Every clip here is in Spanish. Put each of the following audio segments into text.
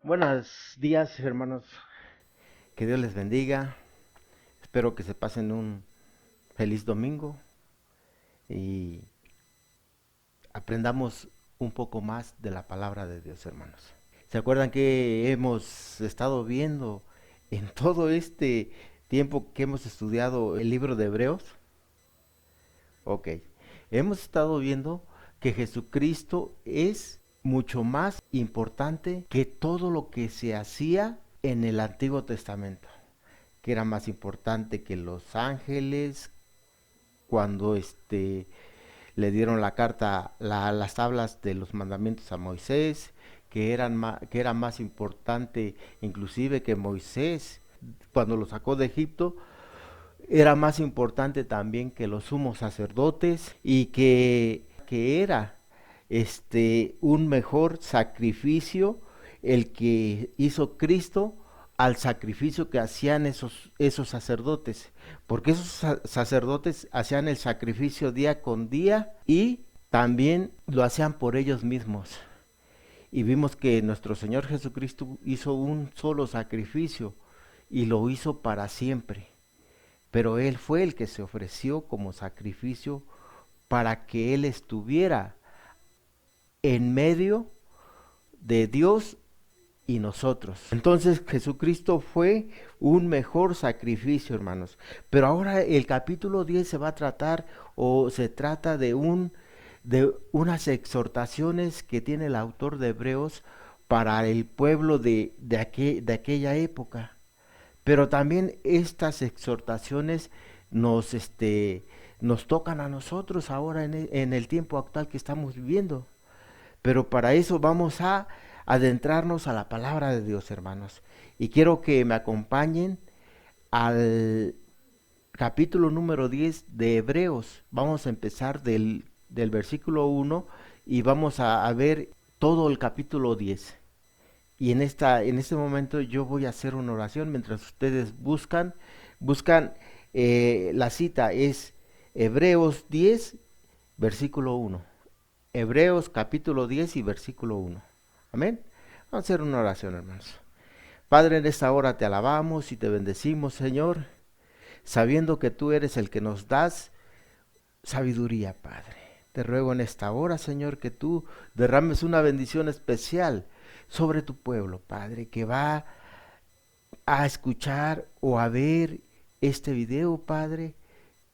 Buenos días, hermanos. Que Dios les bendiga. Espero que se pasen un feliz domingo y aprendamos un poco más de la palabra de Dios, hermanos. ¿Se acuerdan que hemos estado viendo en todo este tiempo que hemos estudiado el libro de Hebreos? Ok. Hemos estado viendo que Jesucristo es mucho más importante que todo lo que se hacía en el Antiguo Testamento, que era más importante que los ángeles cuando le dieron la carta, las tablas de los mandamientos a Moisés, que era más importante inclusive que Moisés cuando lo sacó de Egipto, era más importante también que los sumos sacerdotes y que era un mejor sacrificio el que hizo Cristo al sacrificio que hacían esos sacerdotes, porque esos sacerdotes hacían el sacrificio día con día y también lo hacían por ellos mismos. Y vimos que nuestro Señor Jesucristo hizo un solo sacrificio y lo hizo para siempre. Pero Él fue el que se ofreció como sacrificio para que Él estuviera en medio de Dios y nosotros. Entonces Jesucristo fue un mejor sacrificio, hermanos. Pero ahora el capítulo 10 se va a tratar o se trata de unas exhortaciones que tiene el autor de Hebreos para el pueblo de aquella época. Pero también estas exhortaciones nos, nos tocan a nosotros ahora en el tiempo actual que estamos viviendo. Pero para eso vamos a adentrarnos a la palabra de Dios, hermanos. Y quiero que me acompañen al capítulo número 10 de Hebreos. Vamos a empezar del versículo 1 y vamos a ver todo el capítulo 10. Y en este momento yo voy a hacer una oración mientras ustedes buscan la cita es Hebreos 10, versículo 1. Hebreos capítulo 10 y versículo 1. Amén. Vamos a hacer una oración, hermanos. Padre, en esta hora te alabamos y te bendecimos, Señor, sabiendo que tú eres el que nos das sabiduría, Padre. Te ruego en esta hora, Señor, que tú derrames una bendición especial sobre tu pueblo, Padre, que va a escuchar o a ver este video, Padre,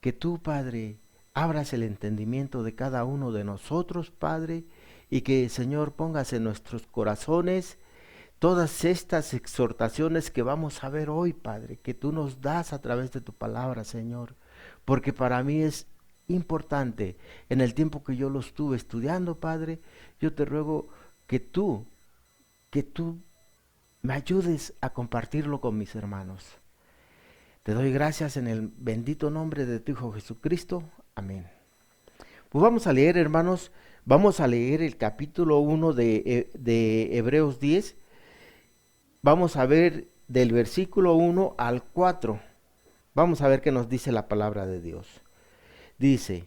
que tú, Padre, abras el entendimiento de cada uno de nosotros, Padre, y que, Señor, pongas en nuestros corazones todas estas exhortaciones que vamos a ver hoy, Padre, que tú nos das a través de tu palabra, Señor, porque para mí es importante, en el tiempo que yo lo estuve estudiando, Padre, yo te ruego que tú me ayudes a compartirlo con mis hermanos. Te doy gracias en el bendito nombre de tu Hijo Jesucristo. Amén. Pues vamos a leer, hermanos, vamos a leer el capítulo 1 de Hebreos 10. Vamos a ver del versículo 1 al 4. Vamos a ver qué nos dice la palabra de Dios. Dice,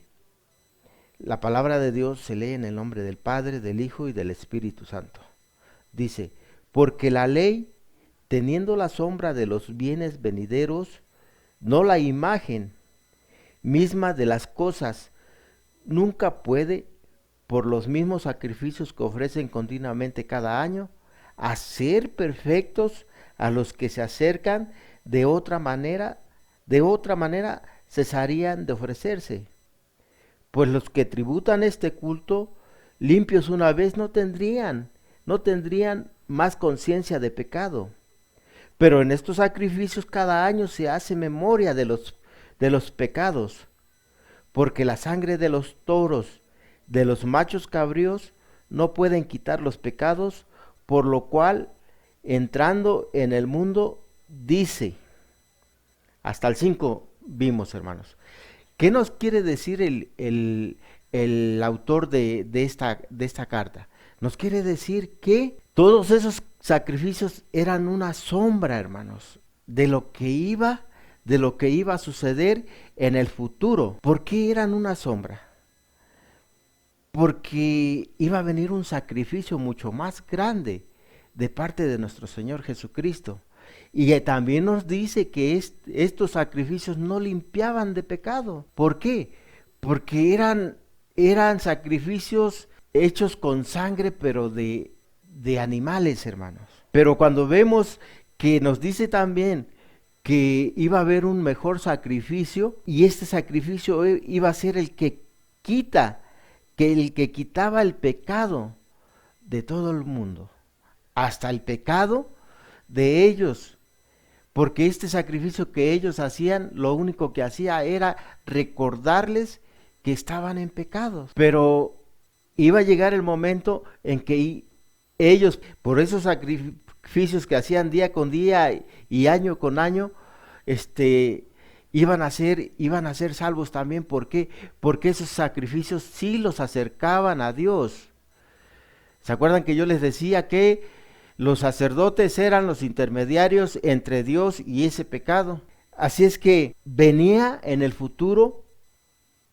la palabra de Dios se lee en el nombre del Padre, del Hijo y del Espíritu Santo. Dice, porque la ley, teniendo la sombra de los bienes venideros, no la imagen misma de las cosas, nunca puede, por los mismos sacrificios que ofrecen continuamente cada año, hacer perfectos a los que se acercan. De otra manera cesarían de ofrecerse. Pues los que tributan este culto, limpios una vez no tendrían más conciencia de pecado. Pero en estos sacrificios cada año se hace memoria de los pecados, porque la sangre de los toros, de los machos cabríos, no pueden quitar los pecados, por lo cual, entrando en el mundo, dice, hasta el 5 vimos, hermanos. ¿Qué nos quiere decir el autor de esta carta? Nos quiere decir que todos esos sacrificios eran una sombra, hermanos, de lo que iba a suceder en el futuro. ¿Por qué eran una sombra? Porque iba a venir un sacrificio mucho más grande de parte de nuestro Señor Jesucristo. Y también nos dice que estos sacrificios no limpiaban de pecado. ¿Por qué? Porque eran sacrificios hechos con sangre, pero de animales, hermanos. Pero cuando vemos que nos dice también que iba a haber un mejor sacrificio, y este sacrificio iba a ser el que quitaba el pecado de todo el mundo, hasta el pecado de ellos, porque este sacrificio que ellos hacían, lo único que hacía era recordarles que estaban en pecados. Pero iba a llegar el momento en que ellos, por esos sacrificios que hacían día con día y año con año, iban a ser salvos también. ¿Por qué? Porque esos sacrificios sí los acercaban a Dios. ¿Se acuerdan que yo les decía que los sacerdotes eran los intermediarios entre Dios y ese pecado? Así es que venía en el futuro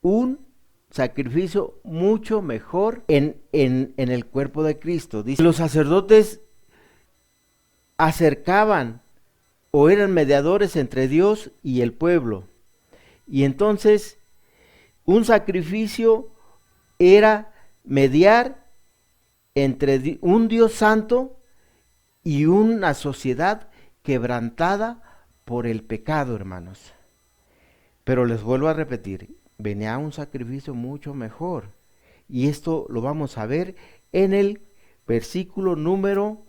un sacrificio mucho mejor en el cuerpo de Cristo. Dice, los sacerdotes acercaban o eran mediadores entre Dios y el pueblo. Y entonces un sacrificio era mediar entre un Dios santo y una sociedad quebrantada por el pecado, hermanos. Pero les vuelvo a repetir, venía un sacrificio mucho mejor. Y esto lo vamos a ver en el versículo número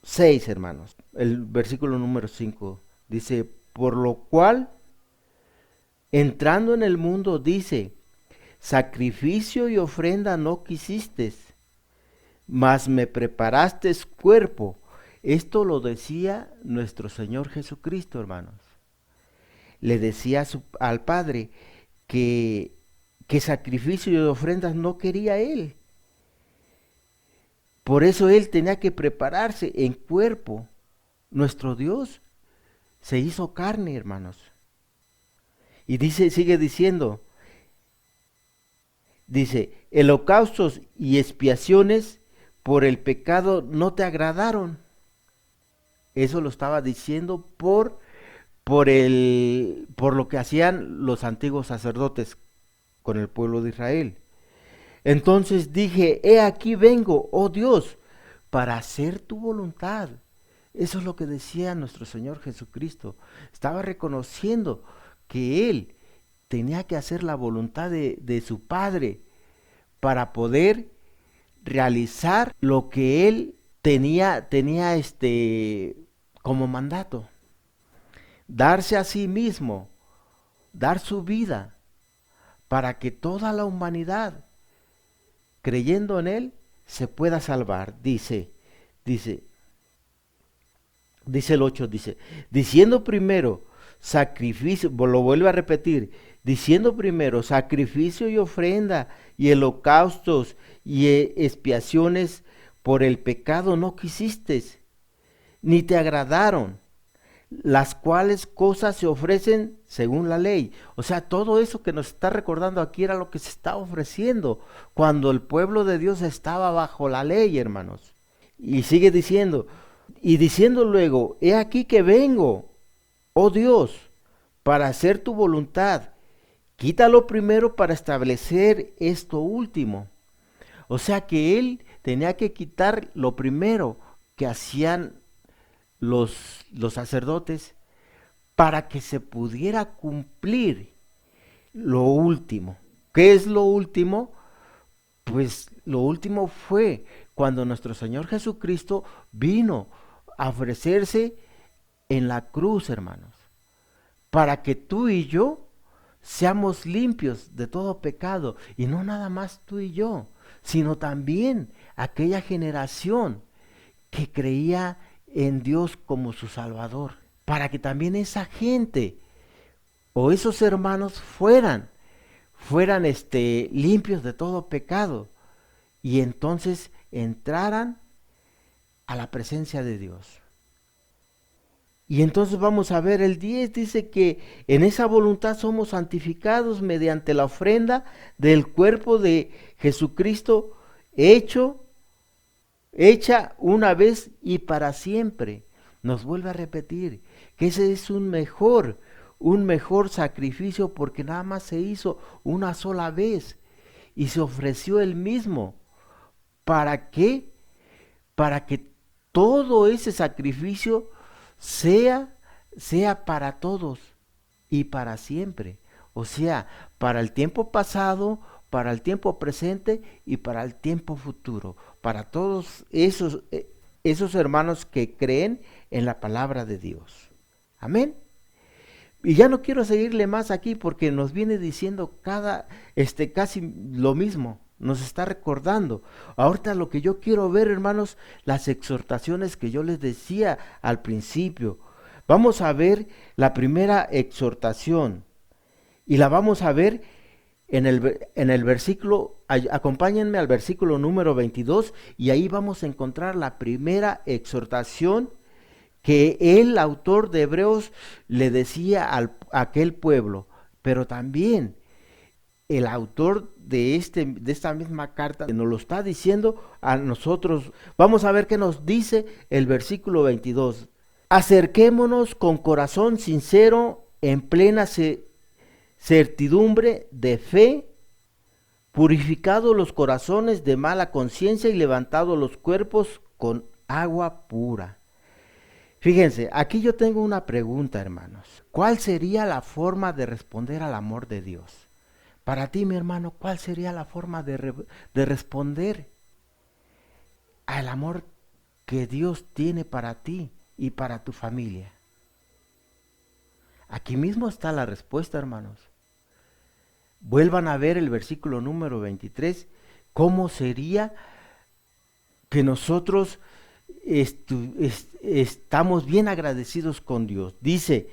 6, hermanos. El versículo número 5 dice, por lo cual, entrando en el mundo, dice, sacrificio y ofrenda no quisiste, mas me preparaste cuerpo. Esto lo decía nuestro Señor Jesucristo, hermanos. Le decía al Padre que sacrificio y ofrendas no quería Él. Por eso Él tenía que prepararse en cuerpo. Nuestro Dios se hizo carne, hermanos. Y sigue diciendo, dice, holocaustos y expiaciones por el pecado no te agradaron. Eso lo estaba diciendo por lo que hacían los antiguos sacerdotes con el pueblo de Israel. Entonces dije, he aquí vengo, oh Dios, para hacer tu voluntad. Eso es lo que decía nuestro Señor Jesucristo. Estaba reconociendo que Él tenía que hacer la voluntad de su Padre para poder realizar lo que Él tenía como mandato. Darse a sí mismo, dar su vida, para que toda la humanidad, creyendo en Él, se pueda salvar. Dice el 8, diciendo primero sacrificio, lo vuelvo a repetir, diciendo primero sacrificio y ofrenda y holocaustos y expiaciones por el pecado no quisiste, ni te agradaron, las cuales cosas se ofrecen según la ley. O sea, todo eso que nos está recordando aquí era lo que se estaba ofreciendo cuando el pueblo de Dios estaba bajo la ley, hermanos. Y sigue diciendo, y diciendo luego, he aquí que vengo, oh Dios, para hacer tu voluntad. Quítalo primero para establecer esto último. O sea que Él tenía que quitar lo primero que hacían los sacerdotes para que se pudiera cumplir lo último. ¿Qué es lo último? Pues lo último fue cuando nuestro Señor Jesucristo vino a ofrecerse en la cruz, hermanos, para que tú y yo seamos limpios de todo pecado, y no nada más tú y yo, sino también aquella generación que creía en Dios como su Salvador, para que también esa gente o esos hermanos fueran limpios de todo pecado, y entonces entraran a la presencia de Dios. Y entonces vamos a ver el 10, dice que en esa voluntad somos santificados mediante la ofrenda del cuerpo de Jesucristo hecho hecha una vez y para siempre. Nos vuelve a repetir que ese es un mejor sacrificio porque nada más se hizo una sola vez y se ofreció él mismo. ¿Para qué? Para que todo ese sacrificio sea para todos y para siempre. O sea, para el tiempo pasado, para el tiempo presente y para el tiempo futuro. Para todos esos hermanos que creen en la palabra de Dios. Amén. Y ya no quiero seguirle más aquí porque nos viene diciendo casi lo mismo. Nos está recordando. Ahorita lo que yo quiero ver, hermanos, las exhortaciones que yo les decía al principio. Vamos a ver la primera exhortación y la vamos a ver en el versículo, acompáñenme al versículo número 22 y ahí vamos a encontrar la primera exhortación que el autor de Hebreos le decía a aquel pueblo, pero también el autor de esta misma carta nos lo está diciendo a nosotros. Vamos a ver qué nos dice el versículo 22. Acerquémonos con corazón sincero, en plena certidumbre de fe, purificados los corazones de mala conciencia y levantados los cuerpos con agua pura. Fíjense, aquí yo tengo una pregunta, hermanos. ¿Cuál sería la forma de responder al amor de Dios? Para ti, mi hermano, ¿cuál sería la forma de responder al amor que Dios tiene para ti y para tu familia? Aquí mismo está la respuesta, hermanos. Vuelvan a ver el versículo número 23. ¿Cómo sería que nosotros estamos bien agradecidos con Dios? Dice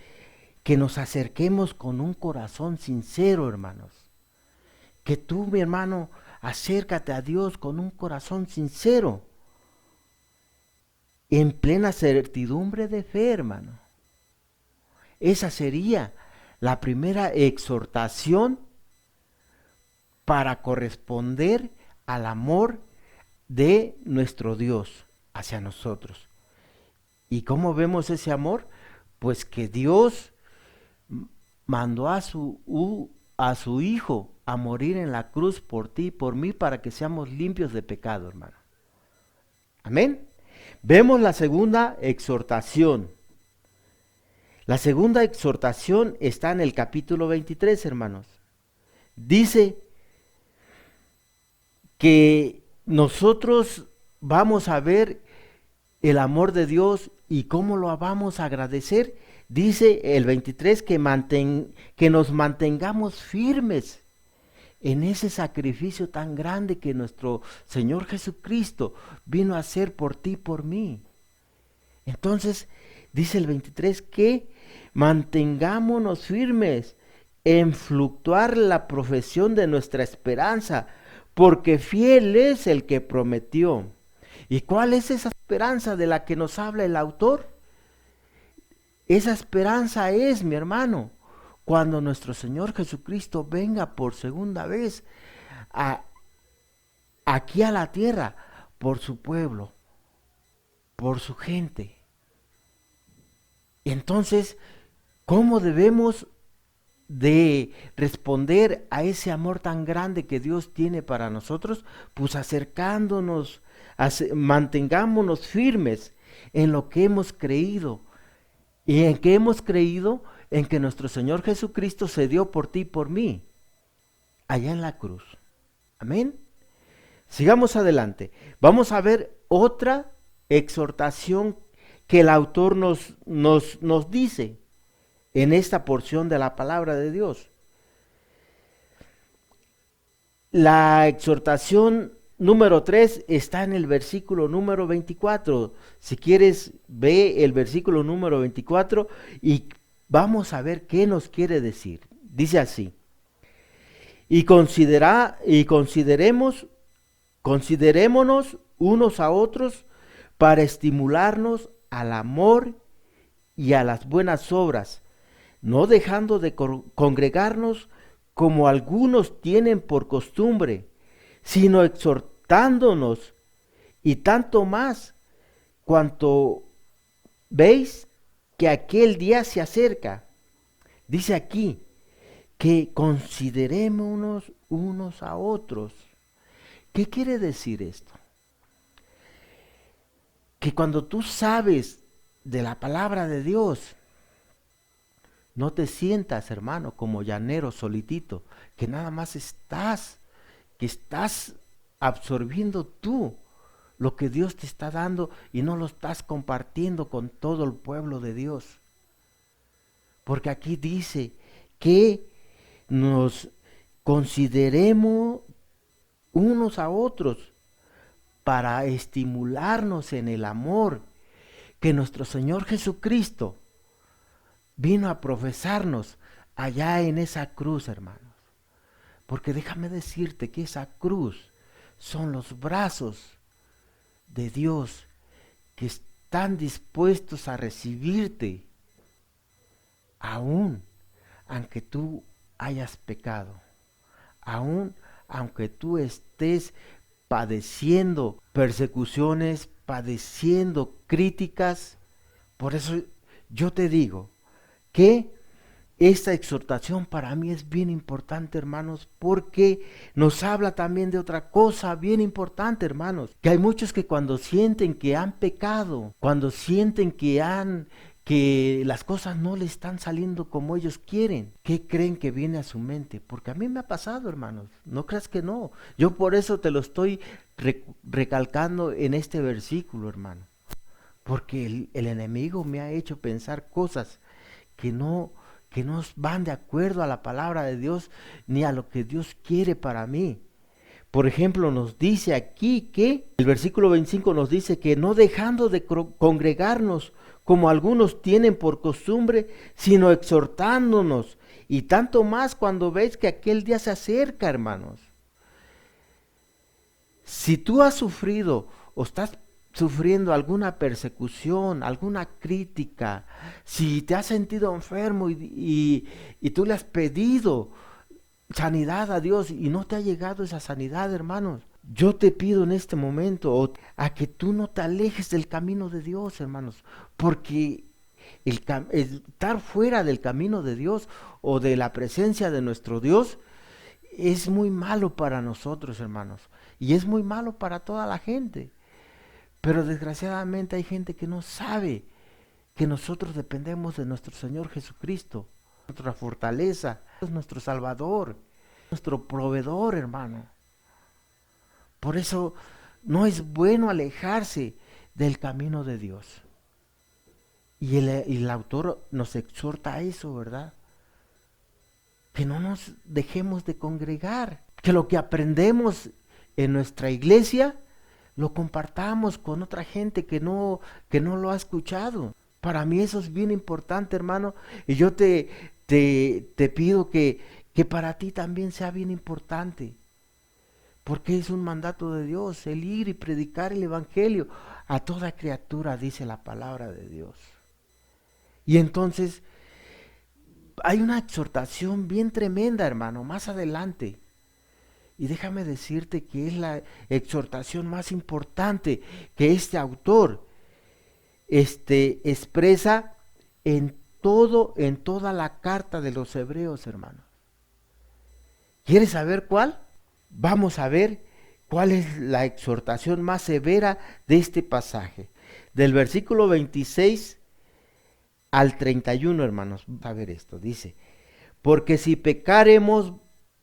que nos acerquemos con un corazón sincero, hermanos. Que tú, mi hermano, acércate a Dios con un corazón sincero, en plena certidumbre de fe, hermano. Esa sería la primera exhortación para corresponder al amor de nuestro Dios hacia nosotros. ¿Y cómo vemos ese amor? Pues que Dios mandó a su Hijo a morir en la cruz por ti y por mí para que seamos limpios de pecado, hermano. Amén. Vemos la segunda exhortación. La segunda exhortación está en el capítulo 23, hermanos. Dice que nosotros vamos a ver el amor de Dios y cómo lo vamos a agradecer. Dice el 23 que nos mantengamos firmes en ese sacrificio tan grande que nuestro Señor Jesucristo vino a hacer por ti y por mí. Entonces, dice el 23 que mantengámonos firmes en fluctuar la profesión de nuestra esperanza, porque fiel es el que prometió. ¿Y cuál es esa esperanza de la que nos habla el autor? Esa esperanza es, mi hermano, cuando nuestro Señor Jesucristo venga por segunda vez aquí a la tierra, por su pueblo, por su gente. Entonces, ¿cómo debemos de responder a ese amor tan grande que Dios tiene para nosotros? Pues acercándonos, mantengámonos firmes en lo que hemos creído. ¿Y en qué hemos creído? En que nuestro Señor Jesucristo se dio por ti y por mí, allá en la cruz. Amén. Sigamos adelante. Vamos a ver otra exhortación que el autor nos dice en esta porción de la palabra de Dios. La exhortación número 3 está en el versículo número 24. Si quieres, ve el versículo número 24 y vamos a ver qué nos quiere decir. Dice así: y considerémonos unos a otros para estimularnos al amor y a las buenas obras, no dejando de congregarnos como algunos tienen por costumbre, sino exhortándonos, Y tanto más cuanto veis que aquel día se acerca. Dice aquí que consideremos unos a otros. ¿Qué quiere decir esto? Que cuando tú sabes de la palabra de Dios, no te sientas, hermano, como llanero solitito, que nada más que estás absorbiendo tú lo que Dios te está dando y no lo estás compartiendo con todo el pueblo de Dios. Porque aquí dice que nos consideremos unos a otros para estimularnos en el amor que nuestro Señor Jesucristo vino a profesarnos allá en esa cruz, hermanos. Porque déjame decirte que esa cruz son los brazos de Dios que están dispuestos a recibirte, aún aunque tú hayas pecado, aún aunque tú estés padeciendo persecuciones, padeciendo críticas. Por eso yo te digo que esta exhortación para mí es bien importante, hermanos, porque nos habla también de otra cosa bien importante, hermanos, que hay muchos que cuando sienten que han pecado, cuando sienten que las cosas no le están saliendo como ellos quieren, ¿qué creen que viene a su mente? Porque a mí me ha pasado, hermanos, no creas que no. Yo por eso te lo estoy recalcando en este versículo, hermano, porque el enemigo me ha hecho pensar cosas que no van de acuerdo a la palabra de Dios ni a lo que Dios quiere para mí. Por ejemplo, nos dice aquí que el versículo 25 nos dice que no dejando de congregarnos como algunos tienen por costumbre, sino exhortándonos, y tanto más cuando veis que aquel día se acerca, hermanos. Si tú has sufrido o estás sufriendo alguna persecución, alguna crítica, si te has sentido enfermo y tú le has pedido sanidad a Dios y no te ha llegado esa sanidad, hermanos, yo te pido en este momento a que tú no te alejes del camino de Dios, hermanos, porque el estar fuera del camino de Dios o de la presencia de nuestro Dios es muy malo para nosotros, hermanos, y es muy malo para toda la gente. Pero desgraciadamente hay gente que no sabe que nosotros dependemos de nuestro Señor Jesucristo, nuestra fortaleza, es nuestro Salvador, nuestro proveedor, hermano. Por eso no es bueno alejarse del camino de Dios. Y el autor nos exhorta a eso, ¿verdad? Que no nos dejemos de congregar, que lo que aprendemos en nuestra iglesia lo compartamos con otra gente que no lo ha escuchado. Para mí eso es bien importante, hermano, y yo te pido que para ti también sea bien importante, porque es un mandato de Dios, el ir y predicar el evangelio a toda criatura, dice la palabra de Dios. Y entonces hay una exhortación bien tremenda, hermano, más adelante. Y déjame decirte que es la exhortación más importante que este autor expresa en toda la carta de los hebreos, hermano. ¿Quieres saber cuál? Vamos a ver cuál es la exhortación más severa de este pasaje. Del versículo 26 al 31, hermanos. Vamos a ver esto. Dice, porque si pecaremos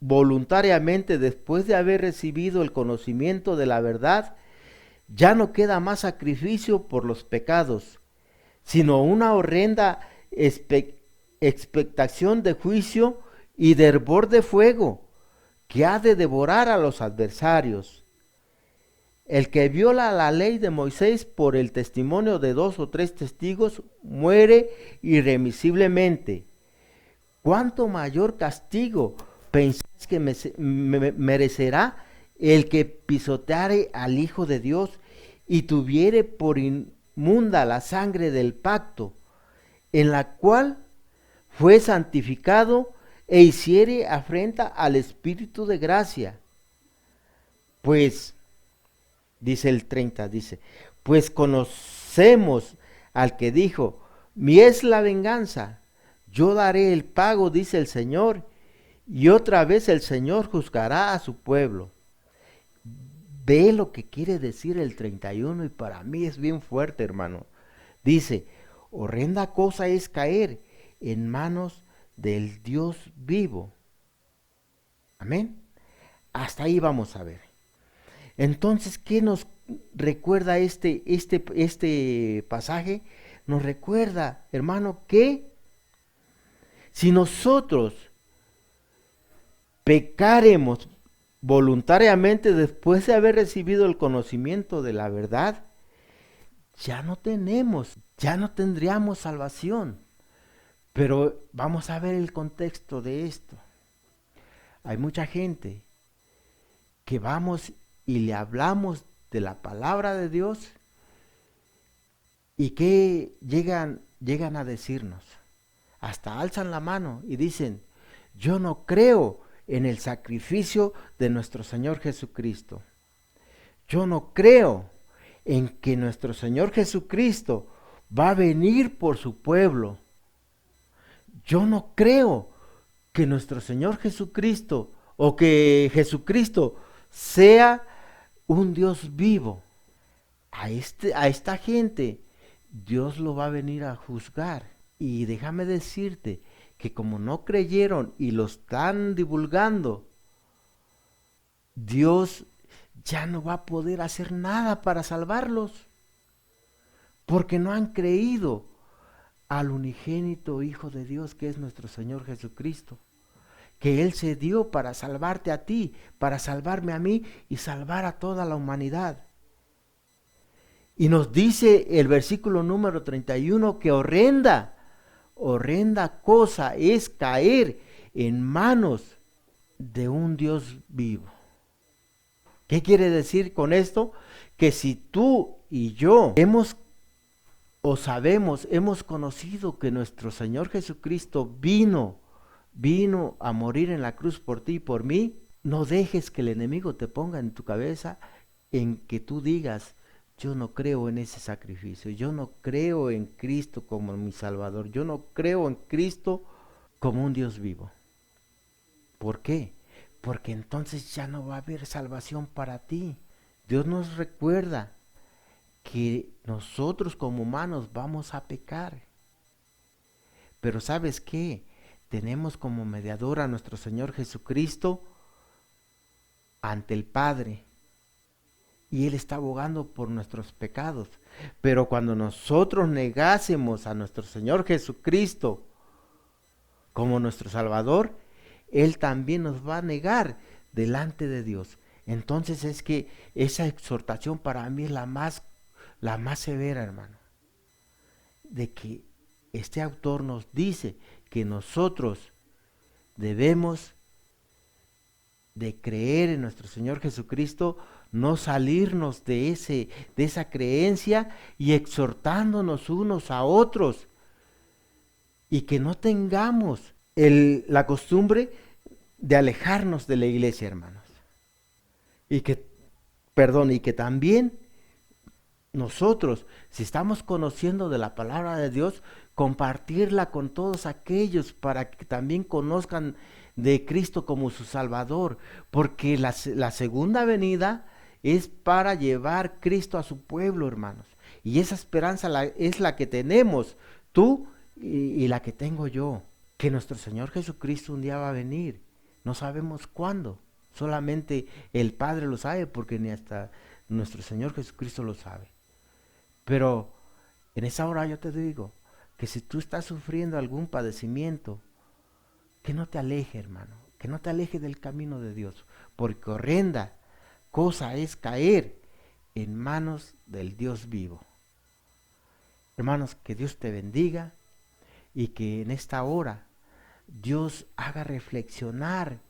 voluntariamente después de haber recibido el conocimiento de la verdad, ya no queda más sacrificio por los pecados, sino una horrenda expectación de juicio y de hervor de fuego que ha de devorar a los adversarios. El que viola la ley de Moisés por el testimonio de 2 o 3 testigos muere irremisiblemente. ¿Cuánto mayor castigo pensáis que merecerá el que pisoteare al Hijo de Dios y tuviere por inmunda la sangre del pacto, en la cual fue santificado e hiciere afrenta al Espíritu de gracia? Pues Dice el 30, dice, pues conocemos al que dijo, mi es la venganza, yo daré el pago, dice el Señor, y otra vez el Señor juzgará a su pueblo. Ve lo que quiere decir el 31 y para mí es bien fuerte, hermano. Dice, horrenda cosa es caer en manos del Dios vivo. Amén. Hasta ahí vamos a ver. Entonces, ¿qué nos recuerda este pasaje? Nos recuerda, hermano, que si nosotros pecaremos voluntariamente después de haber recibido el conocimiento de la verdad, ya no tendríamos salvación. Pero vamos a ver el contexto de esto. Hay mucha gente que vamos y le hablamos de la palabra de Dios y que llegan a decirnos, hasta alzan la mano y dicen, yo no creo en el sacrificio de nuestro Señor Jesucristo. Yo no creo en que nuestro Señor Jesucristo va a venir por su pueblo. Yo no creo que nuestro Señor Jesucristo o que Jesucristo sea un Dios vivo. A esta gente Dios lo va a venir a juzgar. Y déjame decirte que como no creyeron y lo están divulgando, Dios ya no va a poder hacer nada para salvarlos, porque no han creído al unigénito Hijo de Dios que es nuestro Señor Jesucristo, que Él se dio para salvarte a ti, para salvarme a mí y salvar a toda la humanidad. Y nos dice el versículo número 31 que horrenda cosa es caer en manos de un Dios vivo. ¿Qué quiere decir con esto? Que si tú y yo hemos conocido que nuestro Señor Jesucristo vino a morir en la cruz por ti y por mí, no dejes que el enemigo te ponga en tu cabeza en que tú digas, yo no creo en ese sacrificio, yo no creo en Cristo como mi Salvador, yo no creo en Cristo como un Dios vivo. ¿Por qué? Porque entonces ya no va a haber salvación para ti. Dios nos recuerda que nosotros como humanos vamos a pecar. Pero ¿sabes qué? Tenemos como mediador a nuestro Señor Jesucristo ante el Padre. Y Él está abogando por nuestros pecados. Pero cuando nosotros negásemos a nuestro Señor Jesucristo como nuestro Salvador, Él también nos va a negar delante de Dios. Entonces es que esa exhortación para mí es la más severa, hermano. De que este autor nos dice que nosotros debemos de creer en nuestro Señor Jesucristo, no salirnos de esa creencia y exhortándonos unos a otros y que no tengamos la costumbre de alejarnos de la iglesia, hermanos. Y que también nosotros, si estamos conociendo de la palabra de Dios, compartirla con todos aquellos para que también conozcan de Cristo como su Salvador, porque la segunda venida es para llevar Cristo a su pueblo, hermanos. Y esa esperanza es la que tenemos tú y la que tengo yo, que nuestro Señor Jesucristo un día va a venir. No sabemos cuándo, solamente el Padre lo sabe, porque ni hasta nuestro Señor Jesucristo lo sabe. Pero en esa hora yo te digo que si tú estás sufriendo algún padecimiento, que no te aleje, hermano, que no te aleje del camino de Dios, porque horrenda cosa es caer en manos del Dios vivo. Hermanos, que Dios te bendiga y que en esta hora Dios haga reflexionar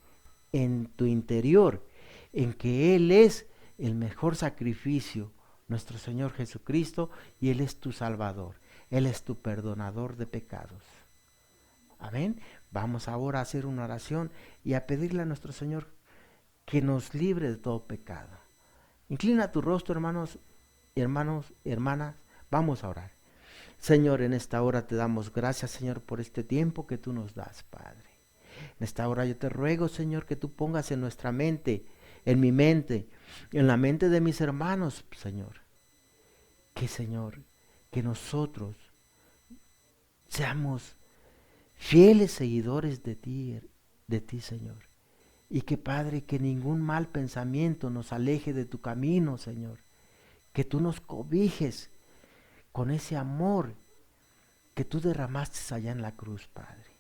en tu interior en que Él es el mejor sacrificio, nuestro Señor Jesucristo, y Él es tu Salvador, Él es tu perdonador de pecados. Amén. Vamos ahora a hacer una oración y a pedirle a nuestro Señor que nos libre de todo pecado, Inclina tu rostro, hermanos, hermanas, vamos a orar. Señor, en esta hora te damos gracias, Señor, por este tiempo que tú nos das, Padre. En esta hora yo te ruego, Señor, que tú pongas en nuestra mente, en mi mente, en la mente de mis hermanos, Señor, Señor, que nosotros seamos fieles seguidores de ti, Señor. Y que, Padre, que ningún mal pensamiento nos aleje de tu camino, Señor. Que tú nos cobijes con ese amor que tú derramaste allá en la cruz, Padre.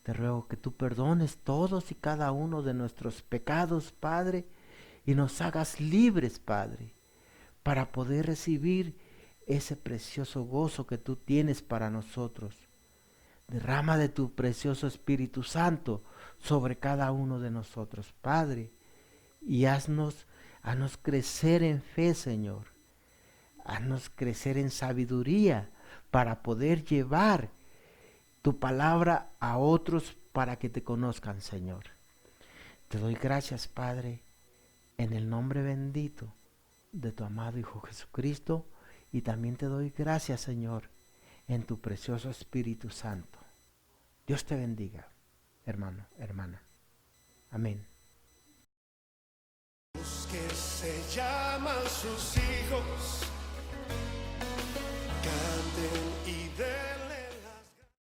Te ruego que tú perdones todos y cada uno de nuestros pecados, Padre, y nos hagas libres, Padre, para poder recibir ese precioso gozo que tú tienes para nosotros. Derrama de tu precioso Espíritu Santo sobre cada uno de nosotros, Padre, y haznos crecer en fe, Señor. Haznos crecer en sabiduría para poder llevar tu palabra a otros para que te conozcan, Señor. Te doy gracias, Padre, en el nombre bendito de tu amado Hijo Jesucristo, y también te doy gracias, Señor, en tu precioso Espíritu Santo. Dios te bendiga, hermano, hermana. Amén. Los que se llaman sus hijos